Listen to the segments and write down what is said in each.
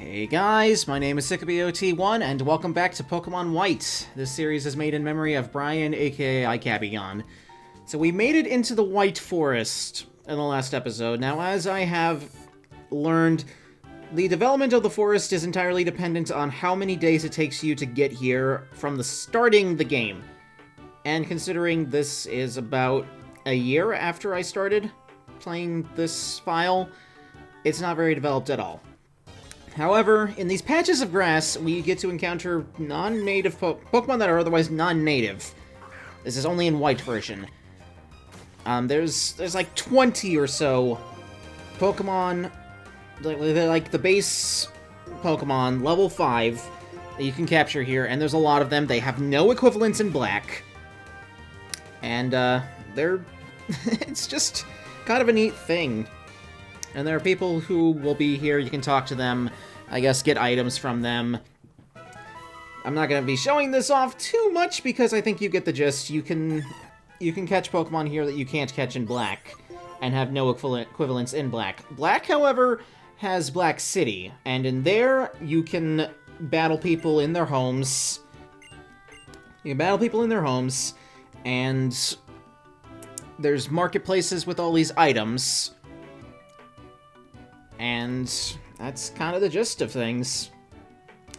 Hey guys, my name is iKabigon, and welcome back to Pokemon White. This series is made in memory of Brian, aka iKabigon. So we made it into the White Forest in the last episode. Now, as I have learned, the development of the forest is entirely dependent on how many days it takes you to get here from the starting the game. And considering this is about a year after I started playing this file, it's not very developed at all. However, in these patches of grass, we get to encounter non-native Pokemon that are otherwise non-native. This is only in White version. There's like 20 or so Pokemon, they're like the base Pokemon, level 5, that you can capture here, and there's a lot of them. They have no equivalents in Black. And, it's just kind of a neat thing. And there are people who will be here, you can talk to them, I guess get items from them. I'm not going to be showing this off too much because I think you get the gist. You can catch Pokemon here that you can't catch in Black, and have no equivalents in Black. Black, however, has Black City, and in there you can battle people in their homes. You can battle people in their homes, and there's marketplaces with all these items. And that's kind of the gist of things.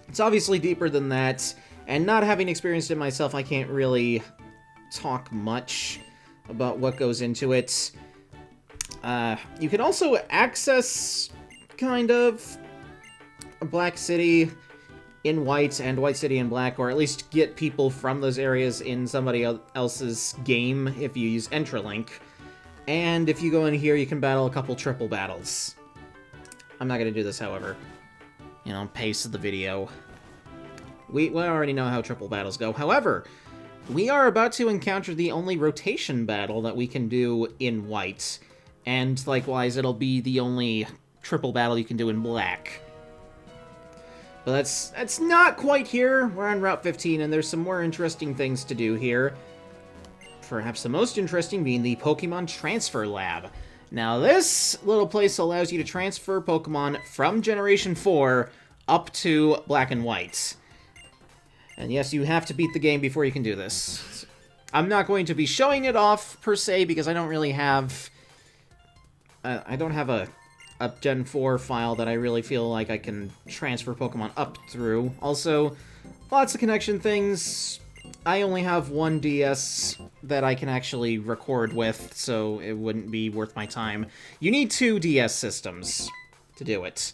It's obviously deeper than that, and not having experienced it myself, I can't really talk much about what goes into it. You can also access, kind of, Black City in White and White City in Black, or at least get people from those areas in somebody else's game if you use Entralink. And if you go in here, you can battle a couple triple battles. I'm not going to do this, however. You know, pace of the video. We already know how triple battles go. However, we are about to encounter the only rotation battle that we can do in White. And likewise, it'll be the only triple battle you can do in Black. But that's not quite here. We're on Route 15, and there's some more interesting things to do here. Perhaps the most interesting being the Pokemon Transfer Lab. Now, this little place allows you to transfer Pokemon from Generation 4 up to Black and White. And yes, you have to beat the game before you can do this. I'm not going to be showing it off, per se, because I don't really have... I don't have a Gen 4 file that I really feel like I can transfer Pokemon up through. Also, lots of connection things. I only have one DS that I can actually record with, so it wouldn't be worth my time. You need 2 DS systems to do it.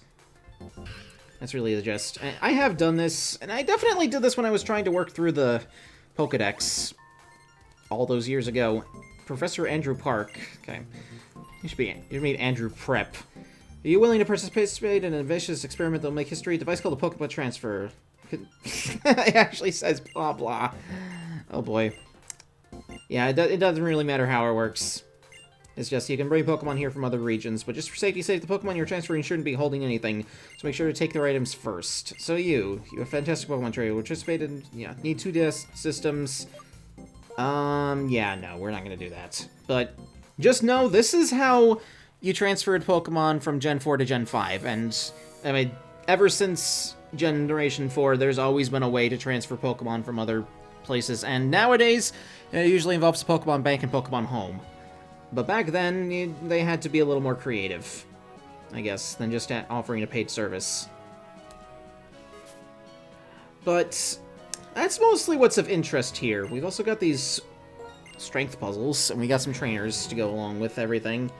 That's really the gist. I have done this, and I definitely did this when I was trying to work through the Pokedex all those years ago. Professor Andrew Park. Okay. You meet Andrew Prep. Are you willing to participate in an ambitious experiment that will make history? A device called the Pokemon Transfer. It actually says blah blah. Oh boy. Yeah, it doesn't really matter how it works. It's just you can bring Pokemon here from other regions, but just for safety's sake, the Pokemon you're transferring shouldn't be holding anything, so make sure to take their items first. So you have fantastic Pokemon trainer. Participate in, need 2 DS systems. Yeah, no, we're not gonna do that. But just know, this is how you transferred Pokemon from Gen 4 to Gen 5, and, I mean, ever since Generation 4, there's always been a way to transfer Pokemon from other places, and nowadays, it usually involves Pokemon Bank and Pokemon Home. But back then, they had to be a little more creative, I guess, than just offering a paid service. But that's mostly what's of interest here. We've also got these strength puzzles, and we got some trainers to go along with everything.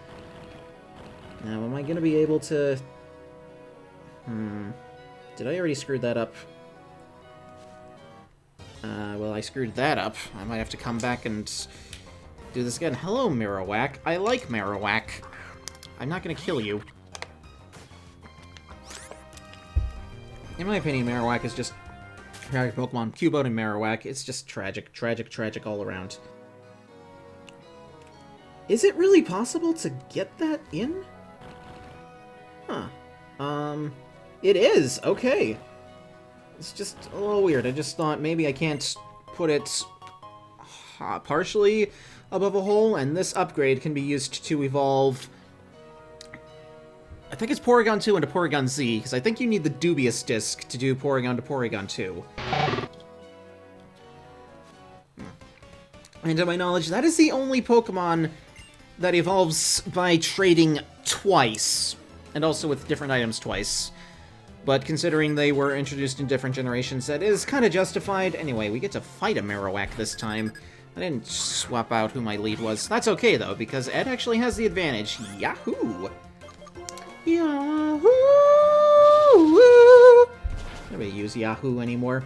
Now, am I going to be able to... Did I already screw that up? Well, I screwed that up. I might have to come back and do this again. Hello, Marowak. I like Marowak. I'm not going to kill you. In my opinion, Marowak is just tragic Pokemon. Cubone and Marowak, it's just tragic, tragic, tragic all around. Is it really possible to get that in? Huh. It is! Okay. It's just a little weird. I just thought maybe I can't put it partially above a hole, and this upgrade can be used to evolve I think it's Porygon 2 into Porygon Z, because I think you need the Dubious Disc to do Porygon to Porygon 2. And to my knowledge, that is the only Pokemon that evolves by trading twice, and also with different items twice. But considering they were introduced in different generations, that is kind of justified. Anyway, we get to fight a Marowak this time. I didn't swap out who my lead was. That's okay, though, because Ed actually has the advantage. Yahoo! Yahoo! Nobody use Yahoo anymore.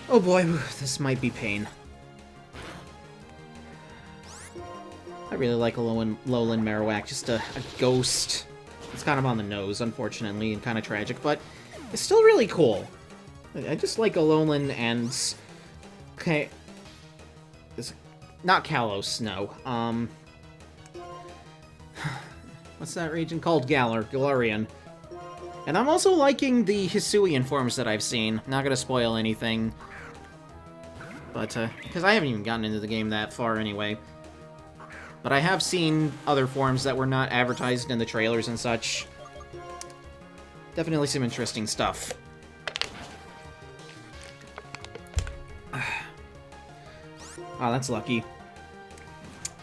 Oh boy, this might be pain. I really like a Lowland Marowak, just a ghost. It's kind of on the nose, unfortunately, and kind of tragic, but it's still really cool. I just like Alolan and... Okay... Not Kalos, no. What's that region called? Galarian. And I'm also liking the Hisuian forms that I've seen. Not gonna spoil anything. But, because I haven't even gotten into the game that far anyway. But I have seen other forms that were not advertised in the trailers and such. Definitely some interesting stuff. Ah, that's lucky.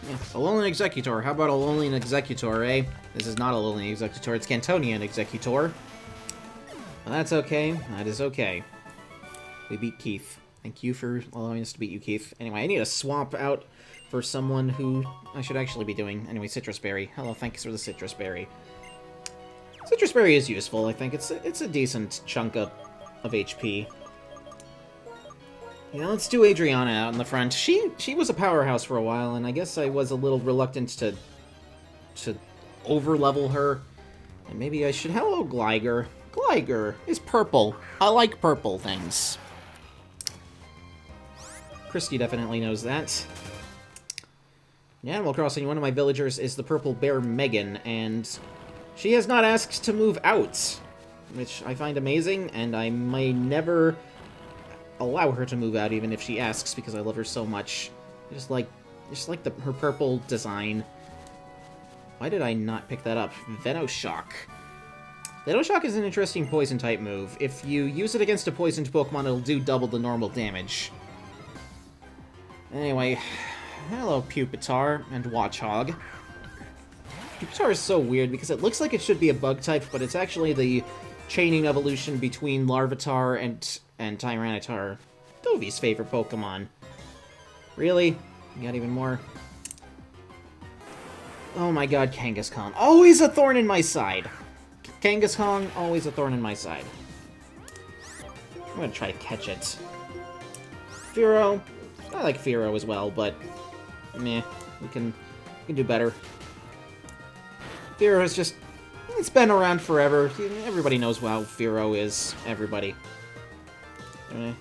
Yeah, Alolan Executor. How about Alolan Executor, eh? This is not Alolan Executor, it's Cantonian Executor. Well, that's okay. That is okay. We beat Keith. Thank you for allowing us to beat you, Keith. Anyway, I need to swap out for someone who I should actually be doing. Anyway, Citrus Berry. Hello, thanks for the Citrus Berry. Citrus Berry is useful, I think. It's a decent chunk of HP. Yeah, let's do Adriana out in the front. She was a powerhouse for a while, and I guess I was a little reluctant to over-level her. And maybe I should... Hello, Gligar. Gligar is purple. I like purple things. Christy definitely knows that. In Animal Crossing, one of my villagers is the purple bear Megan, and she has not asked to move out, which I find amazing, and I may never allow her to move out even if she asks, because I love her so much. I just like her purple design. Why did I not pick that up? Venoshock. Venoshock is an interesting poison-type move. If you use it against a poisoned Pokemon, it'll do double the normal damage. Anyway, hello Pupitar and Watchog. Pupitar is so weird because it looks like it should be a bug type, but it's actually the chaining evolution between Larvitar and Tyranitar. Dovi's favorite Pokemon. Really? You got even more? Oh my god, Kangaskhan. Always a thorn in my side! Kangaskhan, always a thorn in my side. I'm gonna try to catch it. Fearow. I like Fearow as well, but... meh. We can do better. Fearow is just... it's been around forever. Everybody knows how Fearow is. Everybody.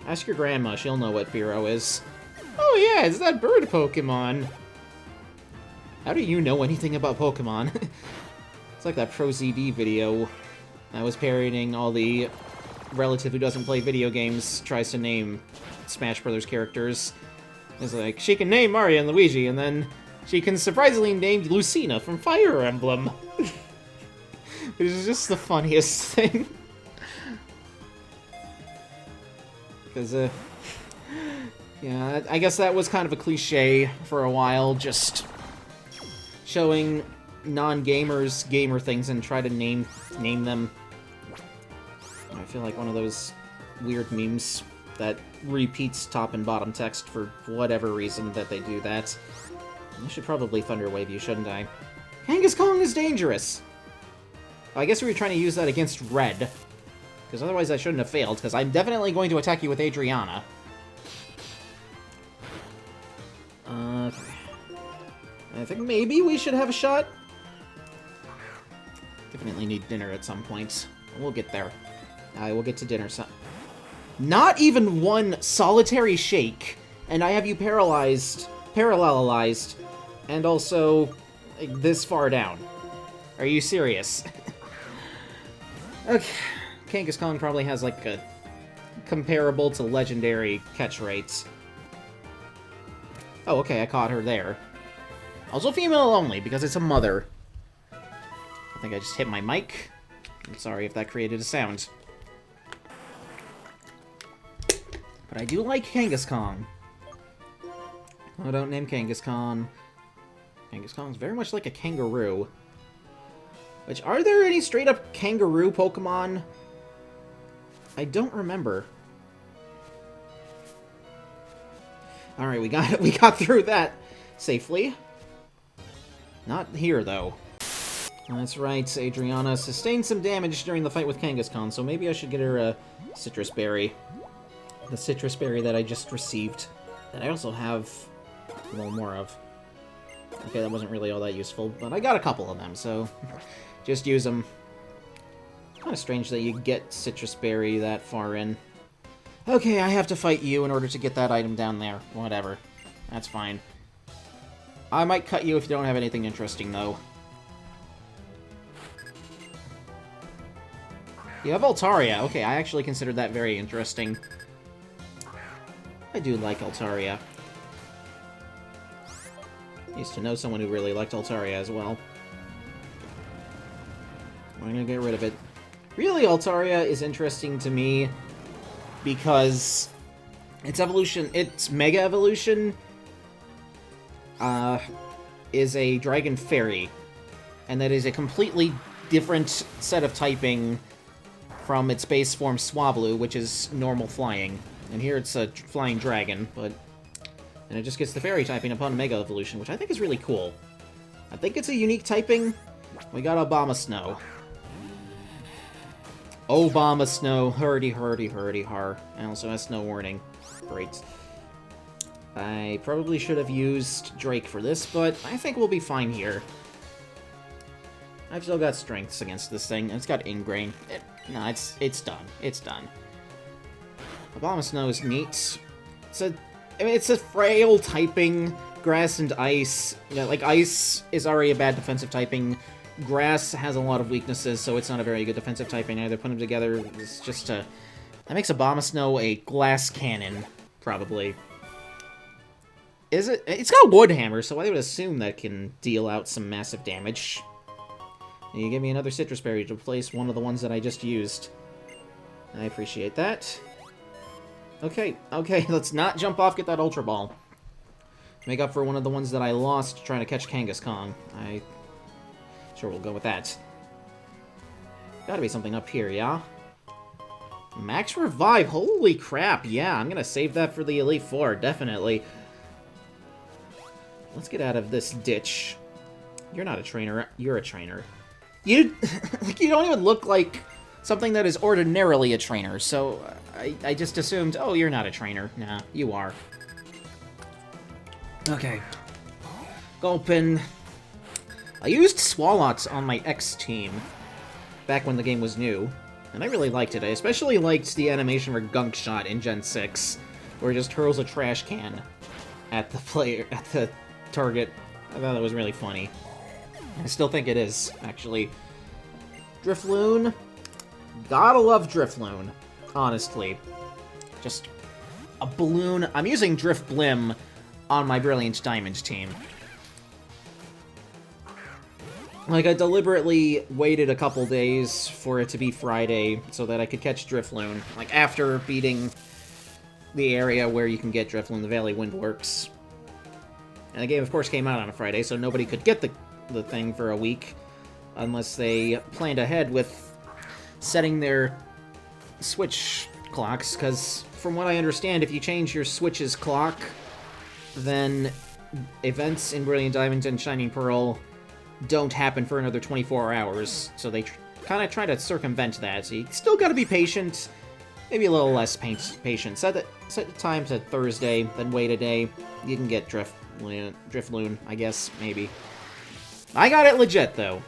Ask your grandma, she'll know what Fearow is. Oh yeah, it's that bird Pokemon! How do you know anything about Pokemon? It's like that ProZD video that was parodying all the relative who doesn't play video games tries to name Smash Brothers characters. It's like, she can name Mario and Luigi, and then she can surprisingly name Lucina from Fire Emblem. It is just the funniest thing. Because, yeah, I guess that was kind of a cliche for a while, just showing non-gamers gamer things and try to name them. I feel like one of those weird memes that repeats top and bottom text for whatever reason that they do that. I should probably Thunder Wave you, shouldn't I? Kangaskhan is dangerous! I guess we were trying to use that against Red. Because otherwise I shouldn't have failed, because I'm definitely going to attack you with Adriana. I think maybe we should have a shot. Definitely need dinner at some point. We'll get there. I will get to dinner so... Not even one solitary shake, and I have you parallelized, and also like, this far down. Are you serious? Okay, Kangaskhan probably has like a comparable to legendary catch rates. Oh, okay, I caught her there. Also female only, because it's a mother. I think I just hit my mic. I'm sorry if that created a sound. But I do like Kangaskhan. Oh, don't name Kangaskhan. Kangaskhan is very much like a kangaroo. Which, are there any straight-up kangaroo Pokemon? I don't remember. Alright, we got through that safely. Not here, though. That's right, Adriana sustained some damage during the fight with Kangaskhan, so maybe I should get her a citrus berry. The citrus berry that I just received. That I also have a little more of. Okay, that wasn't really all that useful, but I got a couple of them, so just use them. Kind of strange that you get citrus berry that far in. Okay, I have to fight you in order to get that item down there. Whatever. That's fine. I might cut you if you don't have anything interesting, though. You have Altaria. Okay, I actually considered that very interesting. I do like Altaria. Used to know someone who really liked Altaria as well. I'm gonna get rid of it. Really, Altaria is interesting to me because its evolution, its Mega Evolution, is a Dragon Fairy, and that is a completely different set of typing from its base form Swablu, which is normal flying. And here it's a flying dragon, but... And it just gets the fairy typing upon Mega Evolution, which I think is really cool. I think it's a unique typing. We got Obama Snow. Obama Snow. Hurdy, hurdy, hurdy, har. And also has Snow Warning. Great. I probably should have used Drake for this, but I think we'll be fine here. I've still got strengths against this thing, and it's got Ingrain. No, it's done. It's done. Obama Snow is neat. It's a frail typing, grass and ice. You know, like, ice is already a bad defensive typing. Grass has a lot of weaknesses, so it's not a very good defensive typing either. Put them together, it's just a... That makes Obama Snow a glass cannon, probably. Is it? It's got Wood Hammer, so I would assume that can deal out some massive damage. And you give me another Citrus Berry to replace one of the ones that I just used. I appreciate that. Okay, let's not jump off, get that Ultra Ball. Make up for one of the ones that I lost trying to catch Kangaskhan. Sure, we'll go with that. Gotta be something up here, yeah? Max Revive, holy crap, yeah, I'm gonna save that for the Elite Four, definitely. Let's get out of this ditch. You're not a trainer, you're a trainer. You don't even look like something that is ordinarily a trainer, so I just assumed, oh, you're not a trainer. Nah, you are. Okay. Gulpin. I used Swalot on my X team back when the game was new, and I really liked it. I especially liked the animation for Gunk Shot in Gen 6, where it just hurls a trash can at the target. I thought that was really funny. I still think it is, actually. Drifloon. Gotta love Drifloon, honestly. Just a balloon. I'm using Drifblim on my Brilliant Diamond team. Like, I deliberately waited a couple days for it to be Friday so that I could catch Drifloon. Like, after beating the area where you can get Drifloon, the Valley Windworks. And the game, of course, came out on a Friday, so nobody could get the thing for a week unless they planned ahead with setting their Switch clocks, because from what I understand, if you change your Switch's clock, then events in Brilliant Diamond and Shining Pearl don't happen for another 24 hours, so they kind of try to circumvent that. So you still gotta be patient, maybe a little less patient. Set the time to Thursday, then wait a day. You can get Drifloon, I guess, maybe. I got it legit, though.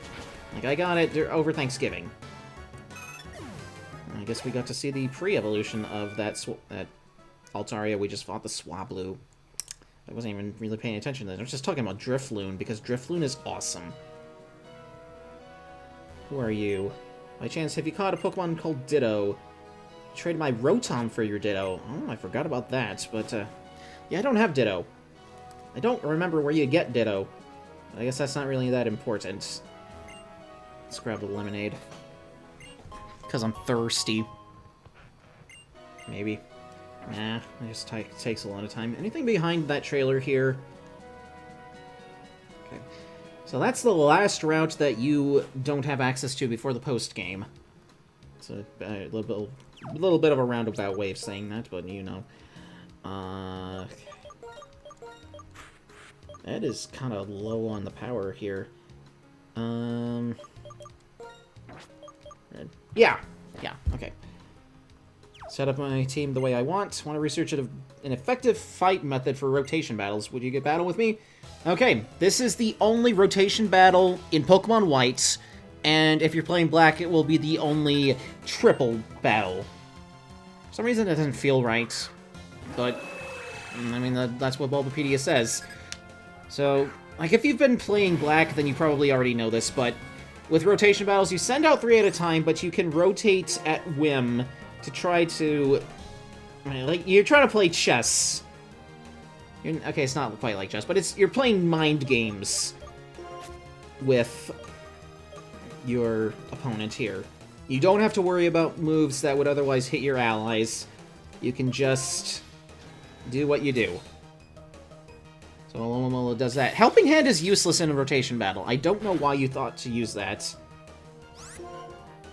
Like, I got it over Thanksgiving. I guess we got to see the pre-evolution of that Altaria we just fought, the Swablu. I wasn't even really paying attention to that. I was just talking about Drifloon, because Drifloon is awesome. Who are you? By chance, have you caught a Pokemon called Ditto? Traded my Rotom for your Ditto. Oh, I forgot about that, but, yeah, I don't have Ditto. I don't remember where you get Ditto. I guess that's not really that important. Let's grab the lemonade. Because I'm thirsty. Maybe. Nah, it just takes a lot of time. Anything behind that trailer here? Okay. So that's the last route that you don't have access to before the post-game. It's a little bit of a roundabout way of saying that, but you know. That is kind of low on the power here. Yeah, okay. Set up my team the way I want. Want to research an effective fight method for rotation battles. Would you get battle with me? Okay, this is the only rotation battle in Pokemon White, and if you're playing Black, it will be the only triple battle. For some reason, it doesn't feel right, but, I mean, that's what Bulbapedia says. So, like, if you've been playing Black, then you probably already know this, but with rotation battles, you send out 3 at a time, but you can rotate at whim to try to... like, you're trying to play chess. Okay, it's not quite like chess, but you're playing mind games with your opponent here. You don't have to worry about moves that would otherwise hit your allies. You can just do what you do. So Alomomola does that. Helping Hand is useless in a rotation battle. I don't know why you thought to use that.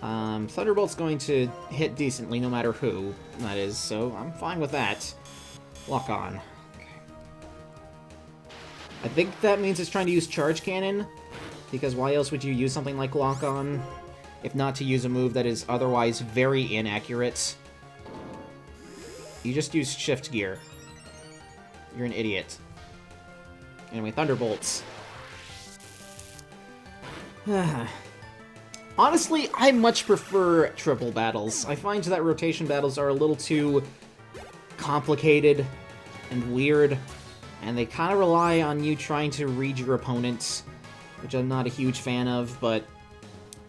Thunderbolt's going to hit decently no matter who that is, so I'm fine with that. Lock on. Okay. I think that means it's trying to use Charge Cannon, because why else would you use something like Lock on, if not to use a move that is otherwise very inaccurate? You just use Shift Gear. You're an idiot. Anyway, Thunderbolts. Honestly, I much prefer triple battles. I find that rotation battles are a little too complicated and weird, and they kind of rely on you trying to read your opponents, which I'm not a huge fan of, but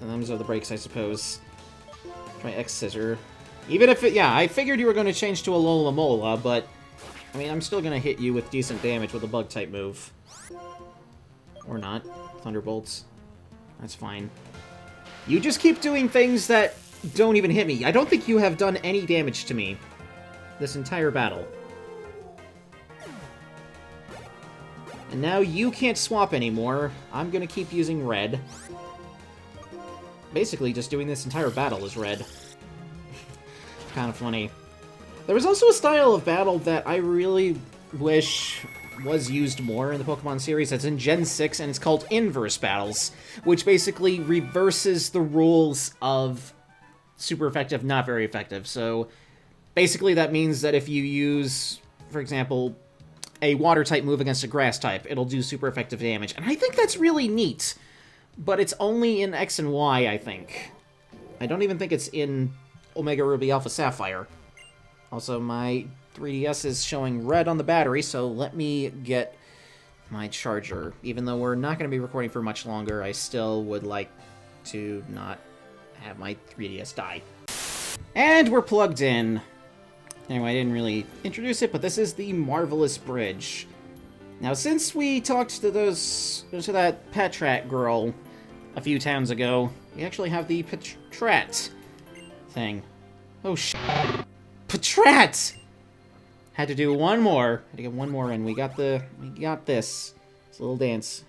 those are the breaks, I suppose. Try X-Scissor. Even if it... yeah, I figured you were going to change to a Alomomola, but... I mean, I'm still going to hit you with decent damage with a Bug-type move. Or not. Thunderbolts. That's fine. You just keep doing things that don't even hit me. I don't think you have done any damage to me this entire battle. And now you can't swap anymore. I'm going to keep using red. Basically, just doing this entire battle is red. Kind of funny. There was also a style of battle that I really wish was used more in the Pokemon series. That's in Gen 6, and it's called Inverse Battles, which basically reverses the rules of super effective, not very effective. So, basically that means that if you use, for example, a Water-type move against a Grass-type, it'll do super effective damage. And I think that's really neat, but it's only in X and Y, I think. I don't even think it's in Omega Ruby Alpha Sapphire. Also, my 3DS is showing red on the battery, so let me get my charger. Even though we're not going to be recording for much longer, I still would like to not have my 3DS die. And we're plugged in. Anyway, I didn't really introduce it, but this is the Marvelous Bridge. Now, since we talked to that Patrat girl a few towns ago, we actually have the Patrat thing. Oh, Patrat! Had to do one more. Had to get one more in. We got this. It's a little dance.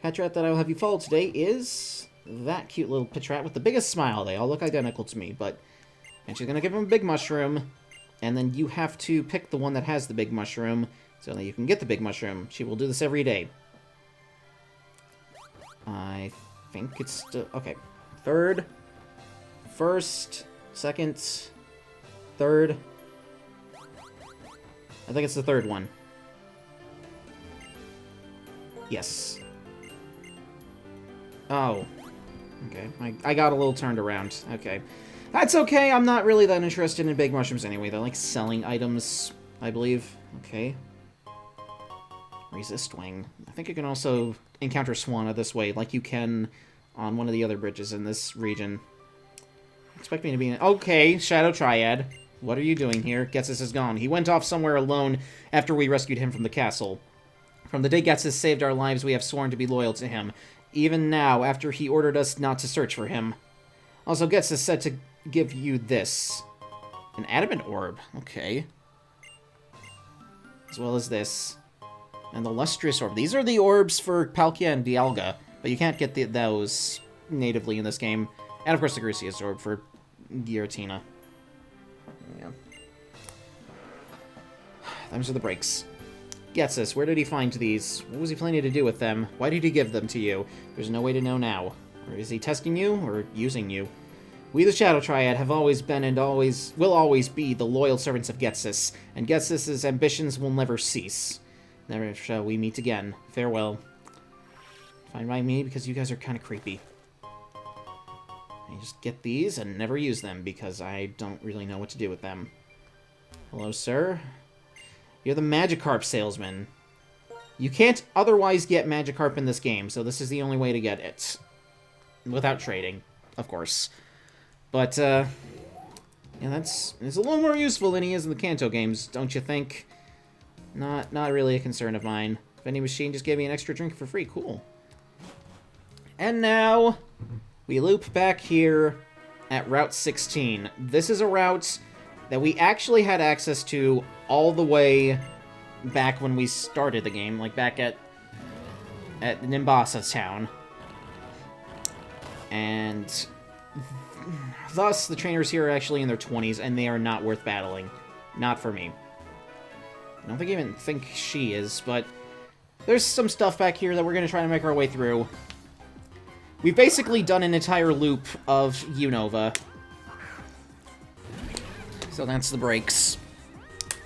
Patrat that I will have you follow today is that cute little Patrat with the biggest smile. They all look identical to me, but... and she's gonna give him a big mushroom, and then you have to pick the one that has the big mushroom, so that you can get the big mushroom. She will do this every day. I think it's still... okay. Third. First. Second. Third. I think it's the third one. Yes. Oh. Okay. I got a little turned around. Okay. That's okay. I'm not really that interested in big mushrooms anyway. They're like selling items, I believe. Okay. Resist Wing. I think you can also encounter Swanna this way, like you can on one of the other bridges in this region. Expect me to be in... okay, Shadow Triad. What are you doing here? Getsus is gone. He went off somewhere alone after we rescued him from the castle. From the day Getsus saved our lives, we have sworn to be loyal to him. even now, after he ordered us not to search for him. Also, Getz is said to give you this. An Adamant Orb. Okay. As well as this. And the Lustrous Orb. These are the orbs for Palkia and Dialga, but you can't get those natively in this game. And, of course, the Grucius Orb for Giratina. Yeah. Those are the breaks. Getsus, where did he find these? What was he planning to do with them? Why did he give them to you? There's no way to know now. Or is he testing you, or using you? We, the Shadow Triad, have always been and will always be the loyal servants of Getsus, and Getsus's ambitions will never cease. Never shall we meet again. Farewell. Fine by me, because you guys are kind of creepy. I just get these and never use them, because I don't really know what to do with them. Hello, sir. You're the Magikarp salesman. You can't otherwise get Magikarp in this game, so this is the only way to get it. Without trading, of course. But, yeah, it's a little more useful than he is in the Kanto games, don't you think? Not really a concern of mine. Vending machine just gave me an extra drink for free. Cool. And now, we loop back here at Route 16. This is a route that we actually had access to all the way back when we started the game, like back at Nimbasa Town. And thus, the trainers here are actually in their 20s, and they are not worth battling. Not for me. I don't even think she is, but there's some stuff back here that we're going to try to make our way through. We've basically done an entire loop of Unova. So that's the breaks.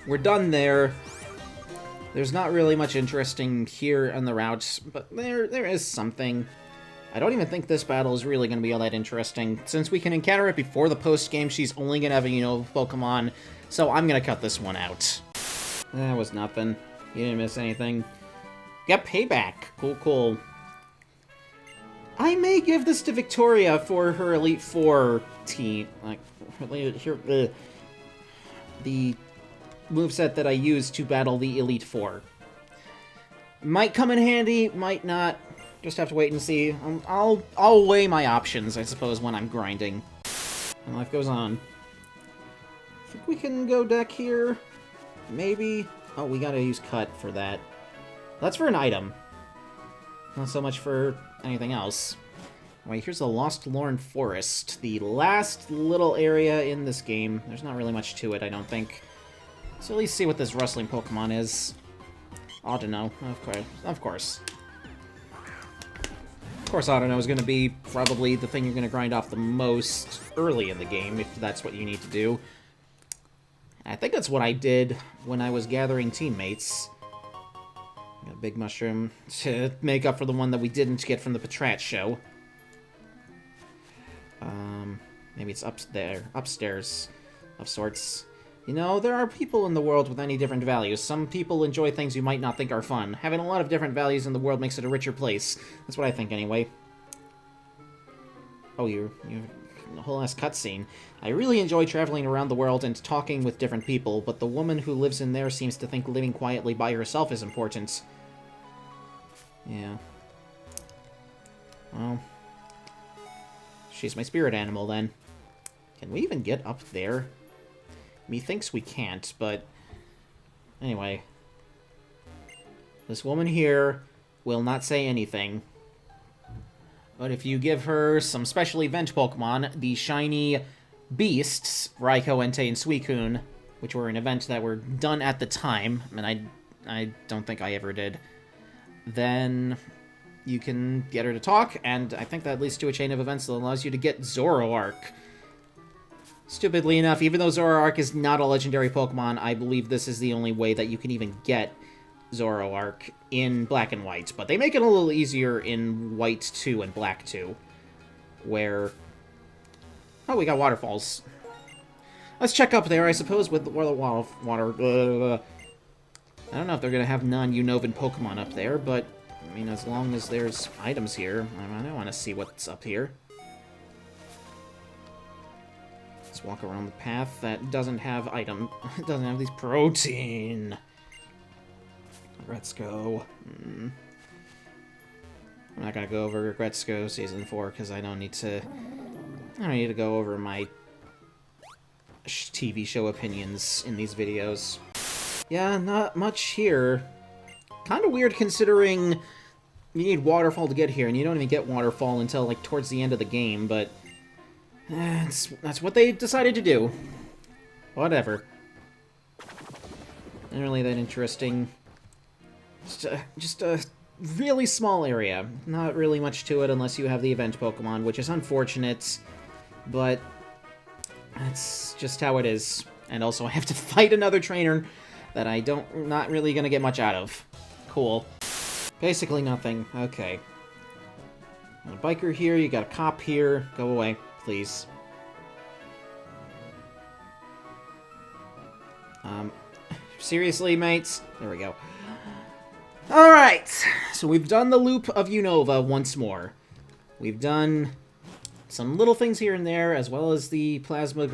We're done there. There's not really much interesting here on the routes, but there is something. I don't even think this battle is really going to be all that interesting. Since we can encounter it before the post-game, she's only going to have a Unova Pokemon, so I'm going to cut this one out. That was nothing. You didn't miss anything. Got payback. Cool, cool. I may give this to Victoria for her Elite Four team. Like, the moveset that I use to battle the Elite Four. Might come in handy, might not. Just have to wait and see. I'll weigh my options, I suppose, when I'm grinding. And life goes on. I think we can go deck here. Maybe. Oh, we gotta use cut for that. That's for an item. Not so much for anything else. Wait, here's the Lost Lorn Forest. The last little area in this game. There's not really much to it, I don't think. So at least see what this rustling Pokemon is. Audino, of course. Of course. Of course, Audino is going to be probably the thing you're going to grind off the most early in the game, if that's what you need to do. I think that's what I did when I was gathering teammates. Got a big mushroom to make up for the one that we didn't get from the Patrat show. Maybe it's upstairs of sorts. You know, there are people in the world with many different values. Some people enjoy things you might not think are fun. Having a lot of different values in the world makes it a richer place. That's what I think, anyway. Oh, you have a whole ass cutscene. I really enjoy traveling around the world and talking with different people, but the woman who lives in there seems to think living quietly by herself is important. Yeah. Well, she's my spirit animal, then. Can we even get up there? Methinks we can't, but anyway. This woman here will not say anything. But if you give her some special event Pokemon, the shiny beasts, Raikou, Entei, and Suicune, which were an event that were done at the time, and I don't think I ever did, then you can get her to talk, and I think that leads to a chain of events that allows you to get Zoroark. Stupidly enough, even though Zoroark is not a legendary Pokemon, I believe this is the only way that you can even get Zoroark in Black and White. But they make it a little easier in White 2 and Black 2, where... Oh, we got waterfalls. Let's check up there, I suppose, with the water... I don't know if they're going to have non-Unovan Pokemon up there, but, I mean, as long as there's items here, I want to see what's up here. Let's walk around the path that doesn't have it doesn't have these protein. Let's go. I'm not gonna go over Regretsko Season 4, because I don't need to go over my TV show opinions in these videos. Yeah, not much here. Kind of weird considering you need Waterfall to get here, and you don't even get Waterfall until, like, towards the end of the game, but that's what they decided to do. Whatever. Not really that interesting. Just a really small area. Not really much to it unless you have the event Pokemon, which is unfortunate, but that's just how it is. And also, I have to fight another trainer that not really gonna get much out of. Cool. Basically nothing. Okay. Got a biker here, you got a cop here. Go away, please. Seriously, mates? There we go. Alright! So we've done the loop of Unova once more. We've done some little things here and there, as well as the Plasma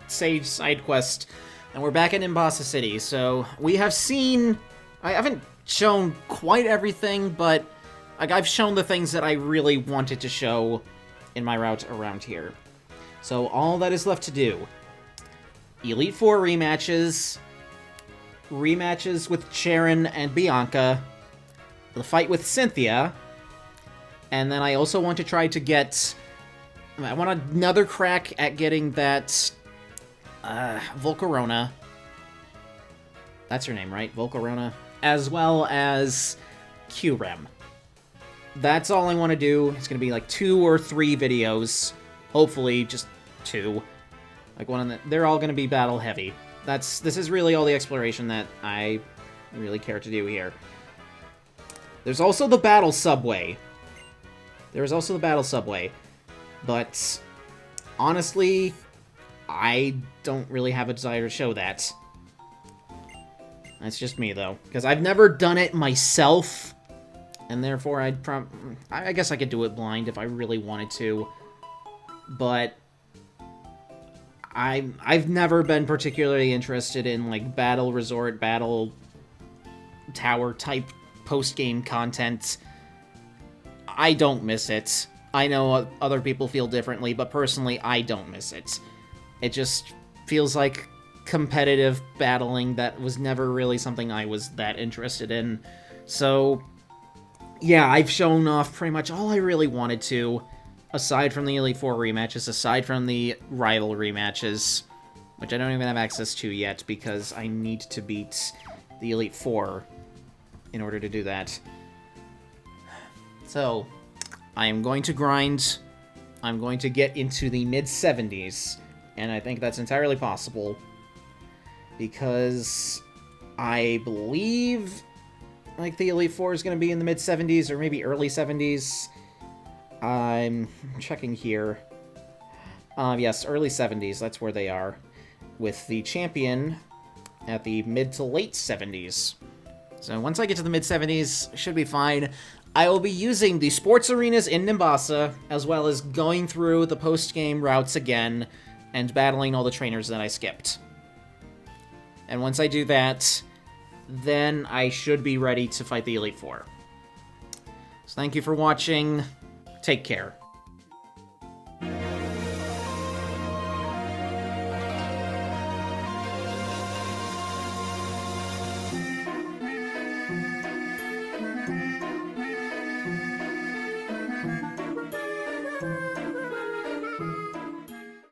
Sage side quest. And we're back in Nimbasa City, so we have seen... I haven't shown quite everything, but like, I've shown the things that I really wanted to show in my route around here. So all that is left to do: Elite Four rematches, rematches with Sharon and Bianca, the fight with Cynthia, and then I also want to try to get... I want another crack at getting that Volcarona. That's her name, right? Volcarona. As well as Q-Rem. That's all I want to do. It's going to be like 2 or 3 videos. Hopefully just 2. Like one of the... They're all going to be battle heavy. This is really all the exploration that I really care to do here. There's also the battle subway. But honestly, I don't really have a desire to show that. That's just me, though. Because I've never done it myself, and therefore I guess I could do it blind if I really wanted to. But I've never been particularly interested in, like, Battle Resort, Battle Tower type post-game content. I don't miss it. I know other people feel differently, but personally, I don't miss it. It just feels like competitive battling that was never really something I was that interested in. So, yeah, I've shown off pretty much all I really wanted to, aside from the Elite Four rematches, aside from the rival rematches, which I don't even have access to yet because I need to beat the Elite Four in order to do that. So, I am going to grind. I'm going to get into the mid-70s, and I think that's entirely possible, because I believe, like, the Elite Four is going to be in the mid-70s, or maybe early 70s. I'm checking here. Yes, early 70s, that's where they are, with the champion at the mid to late 70s. So once I get to the mid-70s, should be fine. I will be using the sports arenas in Nimbasa, as well as going through the post-game routes again, and battling all the trainers that I skipped. And once I do that, then I should be ready to fight the Elite Four. So thank you for watching. Take care.